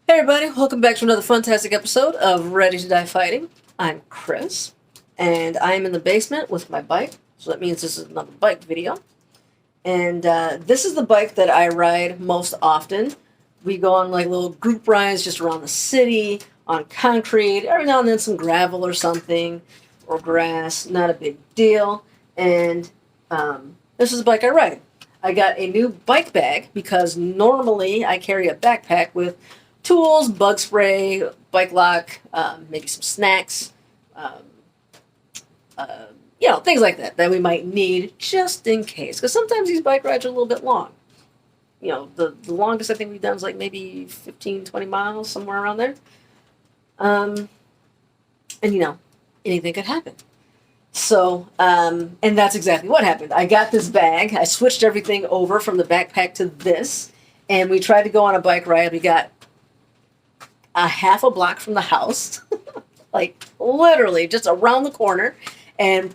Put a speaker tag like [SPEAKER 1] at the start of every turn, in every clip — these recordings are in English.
[SPEAKER 1] Hey everybody, welcome back to another fantastic episode of Ready to Die Fighting. I'm Chris, and I'm in the basement with my bike, so that means this is another bike video. And this is the bike that I ride most often. We go on like little group rides just around the city, on concrete, every now and then some gravel or something, or grass, not a big deal. And this is the bike I ride. I got a new bike bag because normally I carry a backpack with tools, bug spray, bike lock, maybe some snacks, um, things like that we might need just in case. Because sometimes these bike rides are a little bit long. The longest I think we've done is like maybe 15, 20 miles, somewhere around there. And anything could happen. So, and that's exactly what happened. I got this bag. I switched everything over from the backpack to this, and we tried to go on a bike ride. We got a half a block from the house, like literally just around the corner, and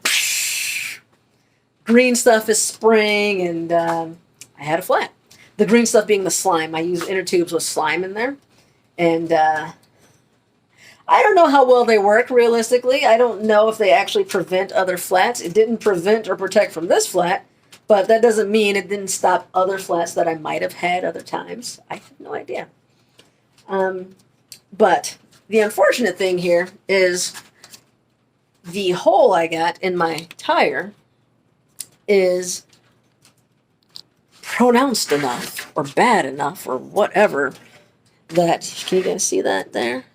[SPEAKER 1] green stuff is spraying, and I had a flat. The green stuff being the slime. I use inner tubes with slime in there, and I don't know how well they work realistically. I don't know if they actually prevent other flats. It didn't prevent or protect from this flat, but that doesn't mean it didn't stop other flats that I might have had other times. I have no idea. But the unfortunate thing here is the hole I got in my tire is pronounced enough or bad enough or whatever that, can you guys see that there?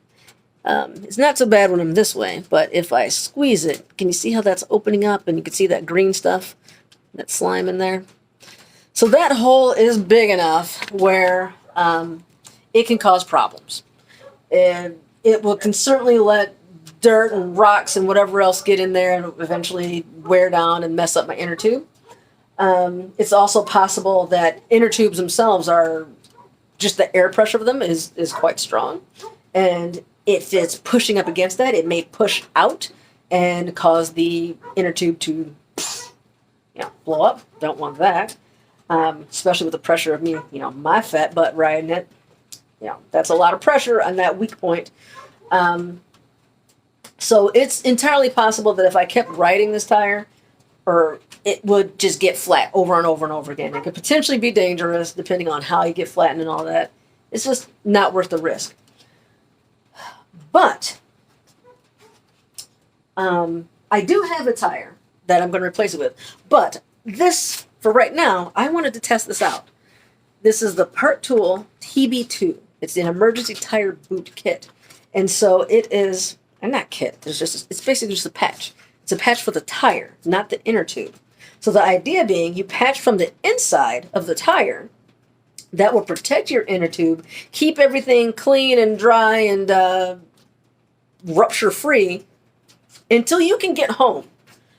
[SPEAKER 1] It's not so bad when I'm this way, but if I squeeze it, can you see how that's opening up and you can see that green stuff, that slime in there? So that hole is big enough where it can cause problems. And can certainly let dirt and rocks and whatever else get in there and eventually wear down and mess up my inner tube. It's also possible that inner tubes themselves are, just the air pressure of them is quite strong. And if it's pushing up against that, it may push out and cause the inner tube to blow up. Don't want that. Especially with the pressure of me, my fat butt riding it. That's a lot of pressure on that weak point. So it's entirely possible that if I kept riding this tire, or it would just get flat over and over and over again. It could potentially be dangerous depending on how you get flattened and all that. It's just not worth the risk. But I do have a tire that I'm going to replace it with. But this, for right now, I wanted to test this out. This is the Part Tool TB-2. It's an emergency tire boot kit. And so it is, and not kit, it's basically just a patch. It's a patch for the tire, not the inner tube. So the idea being you patch from the inside of the tire. That will protect your inner tube, keep everything clean and dry and rupture free until you can get home.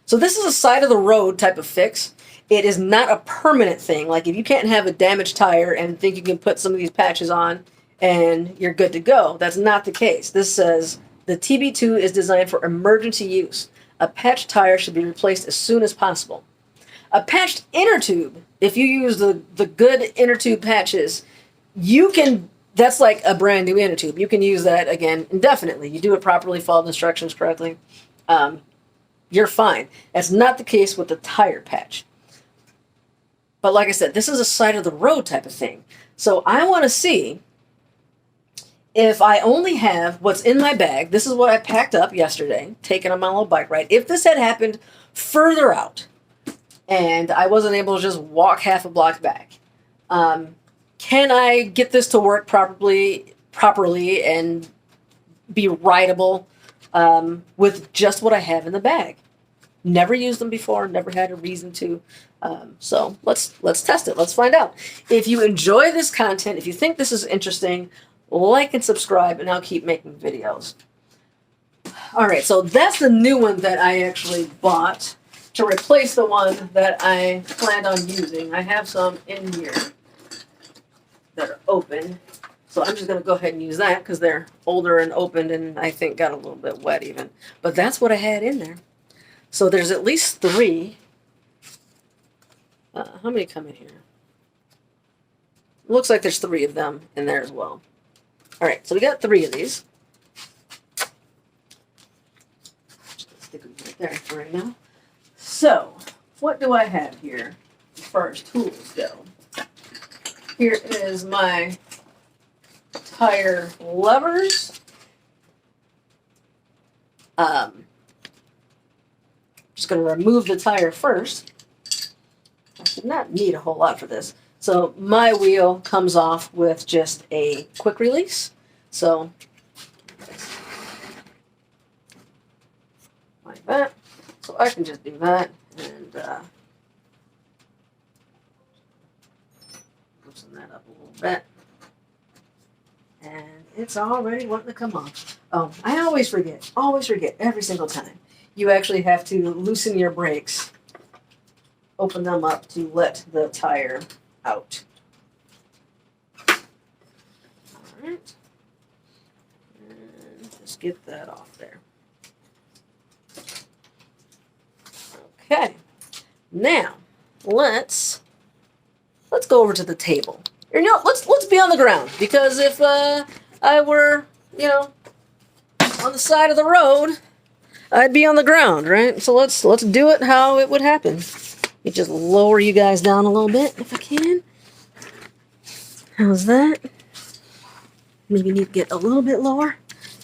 [SPEAKER 1] So this is a side of the road type of fix. It is not a permanent thing. Like if you can't have a damaged tire and think you can put some of these patches on and you're good to go. That's not the case. This says the TB-2 is designed for emergency use. A patched tire should be replaced as soon as possible. A patched inner tube, if you use the good inner tube patches, that's like a brand new inner tube. You can use that again indefinitely. You do it properly, follow the instructions correctly. You're fine. That's not the case with the tire patch. But like I said, this is a side of the road type of thing. So I want to see if I only have what's in my bag. This is what I packed up yesterday, taking on my little bike ride. If this had happened further out and I wasn't able to just walk half a block back, can I get this to work properly and be rideable with just what I have in the bag? Never used them before, never had a reason to. So let's test it. Let's find out. If you enjoy this content, if you think this is interesting, like and subscribe, and I'll keep making videos. All right, so that's the new one that I actually bought to replace the one that I planned on using. I have some in here that are open, so I'm just going to go ahead and use that because they're older and opened and I think got a little bit wet even. But that's what I had in there. So there's at least 3. How many come in here? Looks like there's 3 of them in there as well. All right, so we got 3 of these. Just stick them right there for right now. So, what do I have here as far as tools go? Here is my tire levers. Just going to remove the tire first. I should not need a whole lot for this. So my wheel comes off with just a quick release. So like that. So I can just do that and loosen that up a little bit. And it's already wanting to come off. Oh, I always forget every single time. You actually have to loosen your brakes, open them up to let the tire out. All right. And just get that off there. Okay. Now, let's go over to the table. Or, you know, let's be on the ground, because if I were, you know, on the side of the road, I'd be on the ground, right? So let's do it how it would happen. You just lower you guys down a little bit if I can. How's that? Maybe need to get a little bit lower.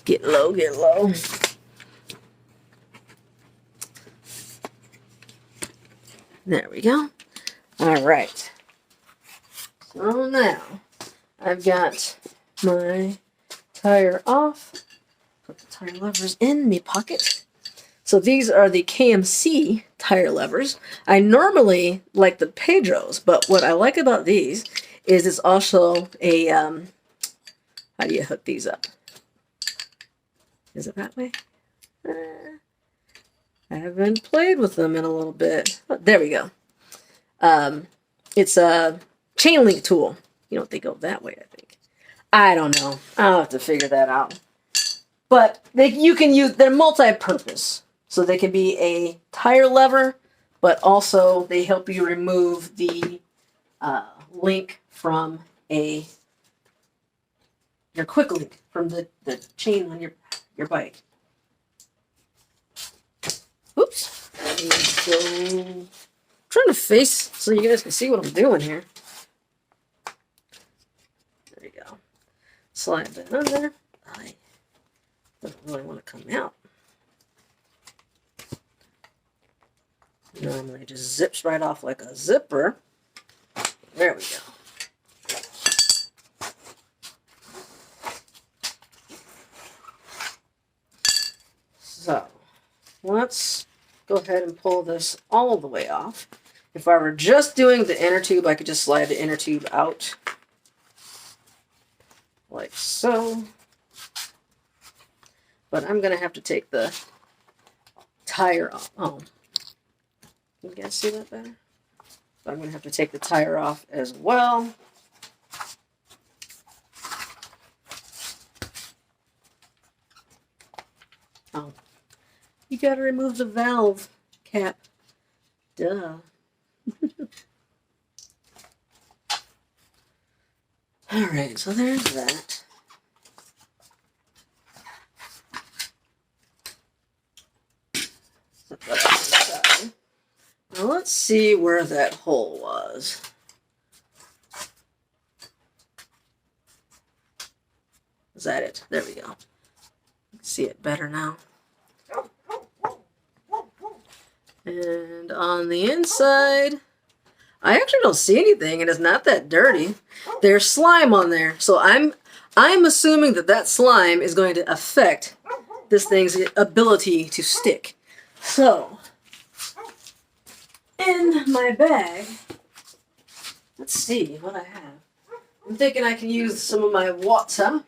[SPEAKER 1] Get low, get low. There we go. All right. So now I've got my tire off. Put the tire levers in my pocket. So these are the Kmc tire levers. I normally like the Pedros, but what I like about these is it's also a, how do you hook these up? Is it that way? I haven't played with them in a little bit. Oh, there we go. It's a chain link tool. You know, they go that way, I think. I don't know. I'll have to figure that out. But you can use, they're multi-purpose. So they can be a tire lever, but also they help you remove the link from your quick link from the chain on your bike. Oops. So I'm trying to face so you guys can see what I'm doing here. There you go. Slide that on there. I don't really want to come out. Normally it just zips right off like a zipper. There we go. So let's go ahead and pull this all the way off. If I were just doing the inner tube, I could just slide the inner tube out like so. But I'm going to have to take the tire off. Oh. Can you guys see that better? So I'm going to have to take the tire off as well. Oh, you got to remove the valve cap. Duh. All right, so there's that. Set that off to the side. Now let's see where that hole was. Is that it? There we go. See it better now. And on the inside, I actually don't see anything, and it's not that dirty. There's slime on there, so I'm assuming that slime is going to affect this thing's ability to stick. So, in my bag, let's see what I have. I'm thinking I can use some of my water.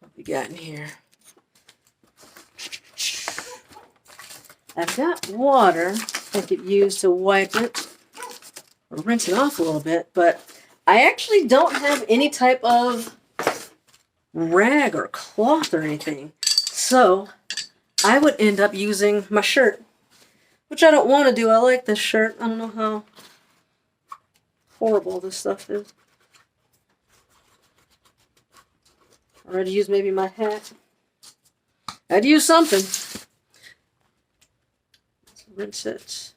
[SPEAKER 1] What we got in here? I've got water I could use to wipe it or rinse it off a little bit, but I actually don't have any type of rag or cloth or anything. So I would end up using my shirt, which I don't want to do. I like this shirt. I don't know horrible this stuff is. I had to use maybe my hat. I had to use something. Let's rinse it.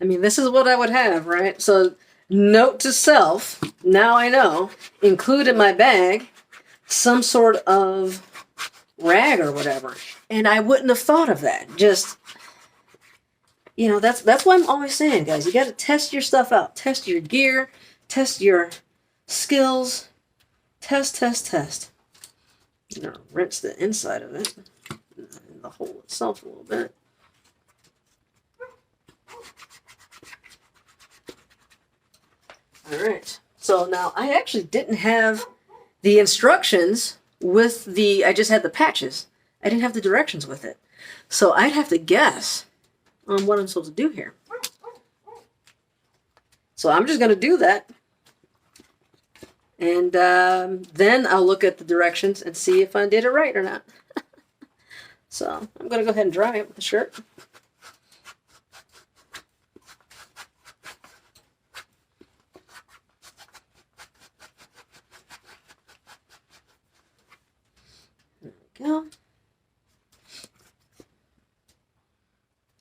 [SPEAKER 1] I mean, this is what I would have, right? So, note to self, now I know, include in my bag some sort of rag or whatever. And I wouldn't have thought of that. Just, you know, that's why I'm always saying, guys, you got to test your stuff out. Test your gear, test your skills, test. You know, rinse the inside of it, and the hole itself a little bit. All right, so now I actually didn't have the instructions with I just had the patches. I didn't have the directions with it. So I'd have to guess on what I'm supposed to do here. So I'm just going to do that. And then I'll look at the directions and see if I did it right or not. So I'm going to go ahead and dry it with the shirt. There we go.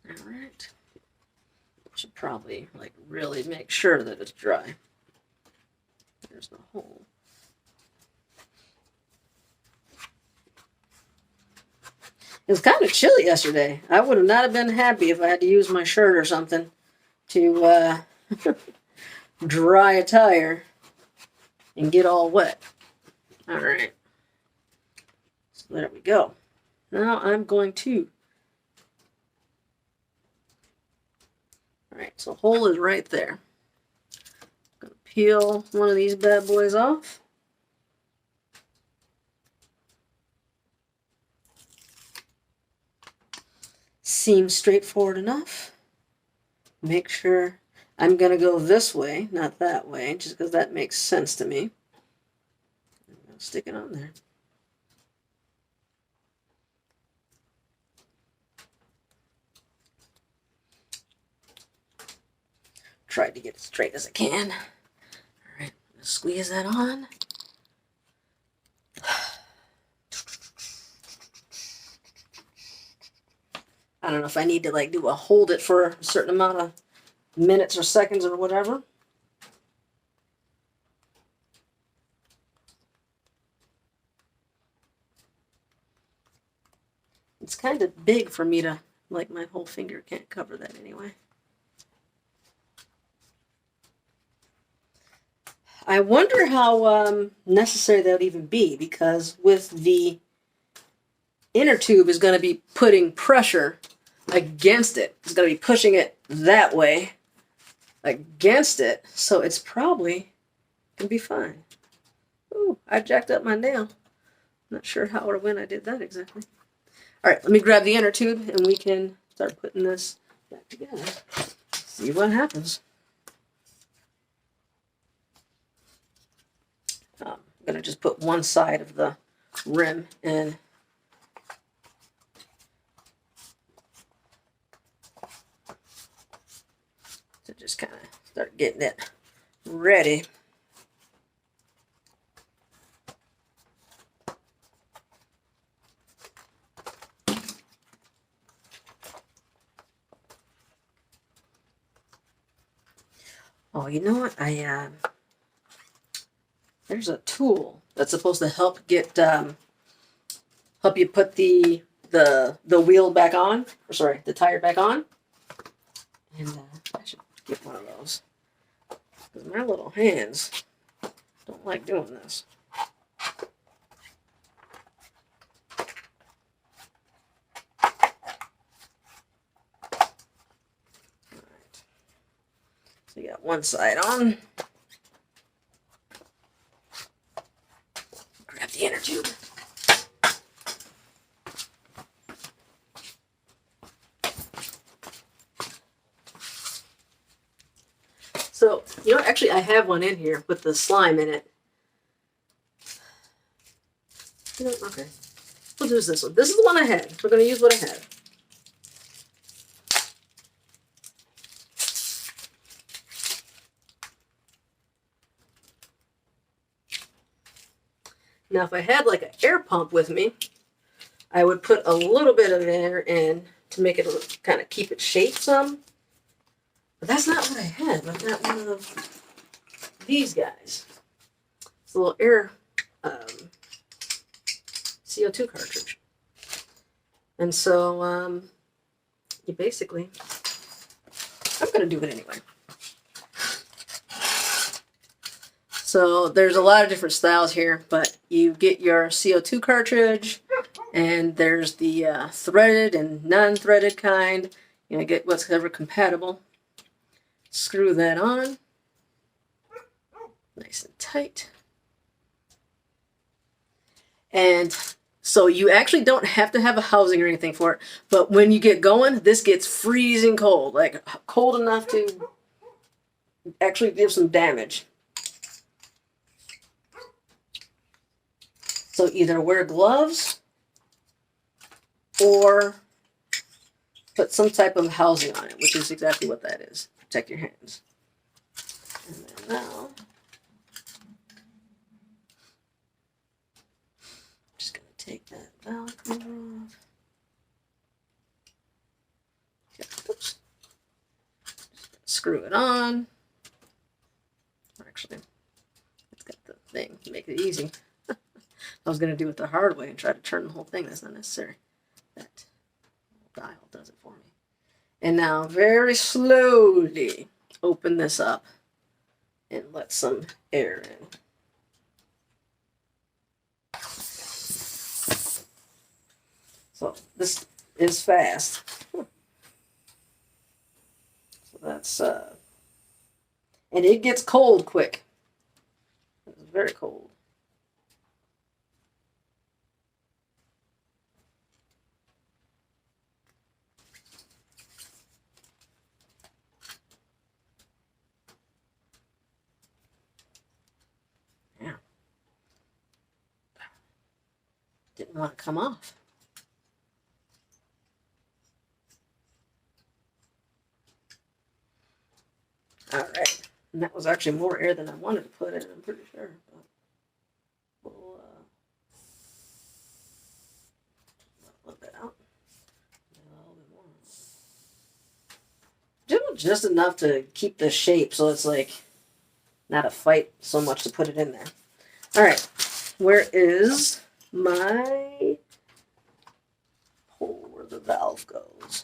[SPEAKER 1] All right. Should probably like really make sure that it's dry. There's the hole. It was kind of chilly yesterday. I would have not have been happy if I had to use my shirt or something to dry a tire and get all wet. All right. So there we go. Now I'm going to. All right, so hole is right there. I'm going to peel one of these bad boys off. Seems straightforward enough. Make sure I'm going to go this way, not that way, just because that makes sense to me. I'm going to stick it on there. Try to get it straight as I can. All right, I'm going to squeeze that on. I don't know if I need to like do a hold it for a certain amount of minutes or seconds or whatever. It's kind of big for me to, like, my whole finger can't cover that anyway. I wonder how necessary that would even be, because with the inner tube is going to be putting pressure against it. It's going to be pushing it that way against it, so it's probably going to be fine. Ooh, I jacked up my nail. Not sure how or when I did that exactly. All right, let me grab the inner tube and we can start putting this back together. See what happens. I'm going to just put one side of the rim in. To just kind of start getting it ready. Oh, you know what? There's a tool that's supposed to help get help you put the wheel back on, or sorry, the tire back on. And I should get one of those because my little hands don't like doing this. All right. So you got one side on. Grab the inner tube. So, you know, actually I have one in here with the slime in it. You know, okay. We'll use this one. This is the one I had. We're going to use what I had. Now, if I had like an air pump with me, I would put a little bit of air in to make it kind of keep it shaped some. But that's not what I had. I got one of these guys. It's a little air CO2 cartridge. And so you basically, I'm going to do it anyway. So there's a lot of different styles here, but you get your CO2 cartridge, and there's the threaded and non-threaded kind. You know, get whatever compatible. Screw that on, nice and tight. And so you actually don't have to have a housing or anything for it, but when you get going, this gets freezing cold, like cold enough to actually give some damage. So either wear gloves or put some type of housing on it, which is exactly what that is. Protect your hands. And then now, I'm just going to take that valve cover off. Oops. Screw it on. Actually, it's got the thing to make it easy. I was going to do it the hard way and try to turn the whole thing. That's not necessary. That dial does it for me. And now very slowly open this up and let some air in. So this is fast. So that's, and it gets cold quick. It's very cold. Didn't want to come off. All right, and that was actually more air than I wanted to put in, I'm pretty sure. But we'll a little bit out, a little bit more. Just enough to keep the shape, so it's like not a fight so much to put it in there. All right, where is my hole where the valve goes?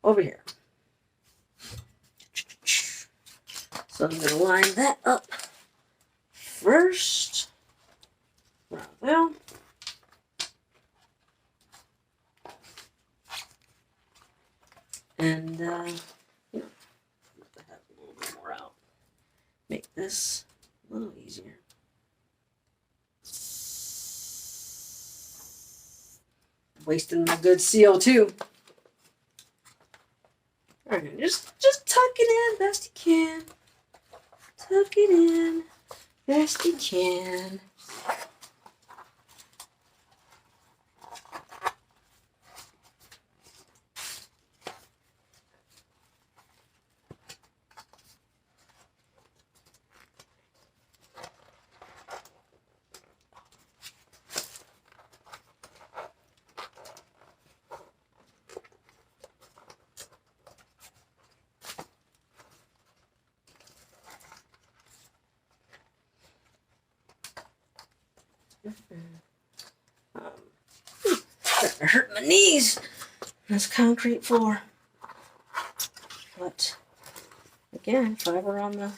[SPEAKER 1] Over here. So I'm going to line that up first. Right there. And, you know, have a little bit more out. Make this a little easier. Wasting my good CO2. All right, just tuck it in best you can. Tuck it in best you can. Starting to hurt my knees. This concrete floor. But again, if I were on the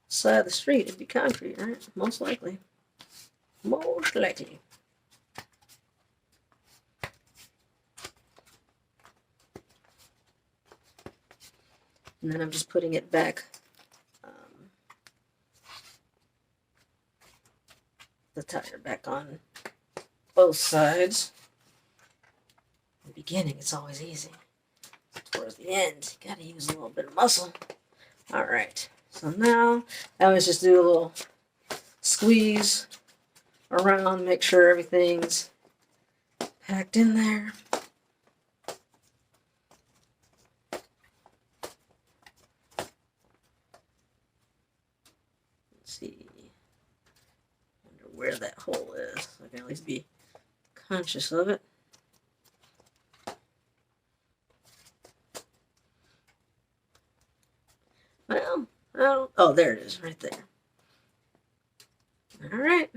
[SPEAKER 1] side of the street, it'd be concrete, right? Most likely. Most likely. And then I'm just putting it back. The tire back on both sides. In the beginning, it's always easy. Towards the end, you gotta use a little bit of muscle. All right, so now I always just do a little squeeze around, make sure everything's packed in there. Let's see. Wonder where that hole is. So I can at least be conscious of it. Well, oh, there it is, right there. All right.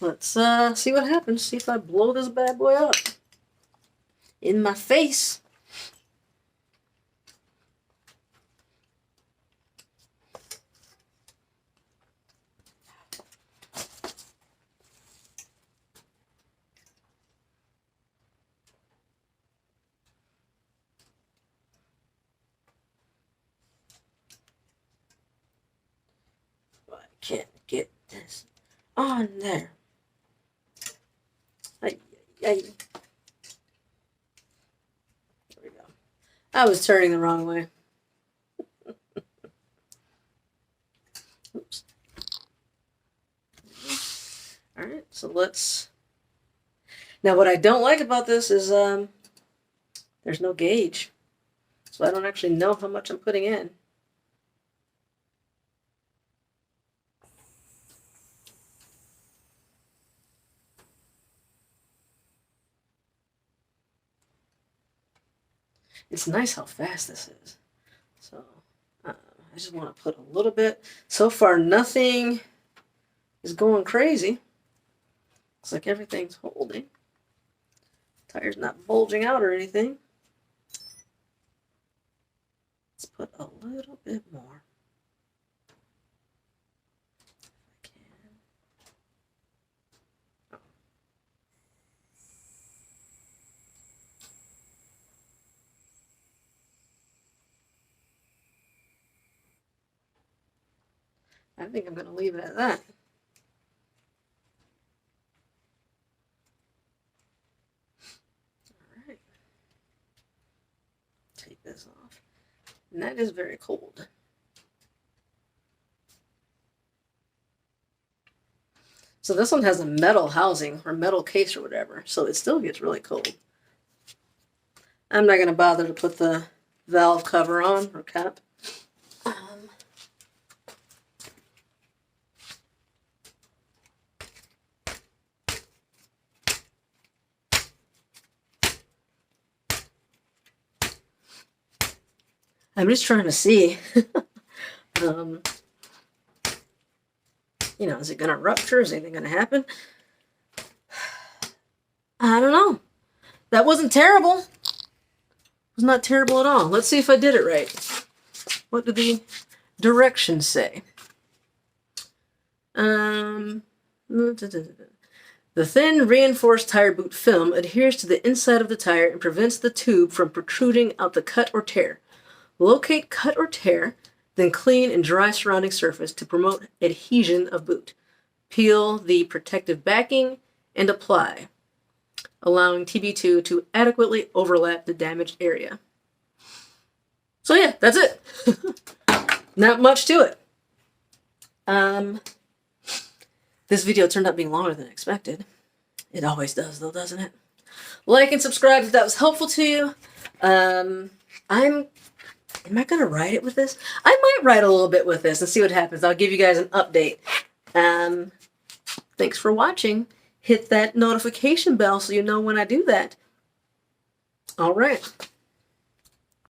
[SPEAKER 1] Let's see what happens. See if I blow this bad boy up in my face. I can't get this on there. There we go. I was turning the wrong way. Oops. All right, so let's. Now, what I don't like about this is there's no gauge, so I don't actually know how much I'm putting in. It's nice how fast this is. So I just want to put a little bit. So far, nothing is going crazy. Looks like everything's holding. Tire's not bulging out or anything. Let's put a little bit more. If I can. Oh. I think I'm going to leave it at that. All right. Take this off. And that is very cold. So this one has a metal housing or metal case or whatever, so it still gets really cold. I'm not going to bother to put the valve cover on or cap. I'm just trying to see, you know, is it going to rupture? Is anything going to happen? I don't know. That wasn't terrible. It was not terrible at all. Let's see if I did it right. What do the directions say? The thin reinforced tire boot film adheres to the inside of the tire and prevents the tube from protruding out the cut or tear. Locate cut or tear, then clean and dry surrounding surface to promote adhesion of boot. Peel the protective backing and apply, allowing TB-2 to adequately overlap the damaged area. So yeah, that's it. Not much to it. This video turned out being longer than expected. It always does though, doesn't it? Like and subscribe if that was helpful to you. Am I going to ride it with this? I might ride a little bit with this and see what happens. I'll give you guys an update. Thanks for watching. Hit that notification bell so you know when I do that. All right.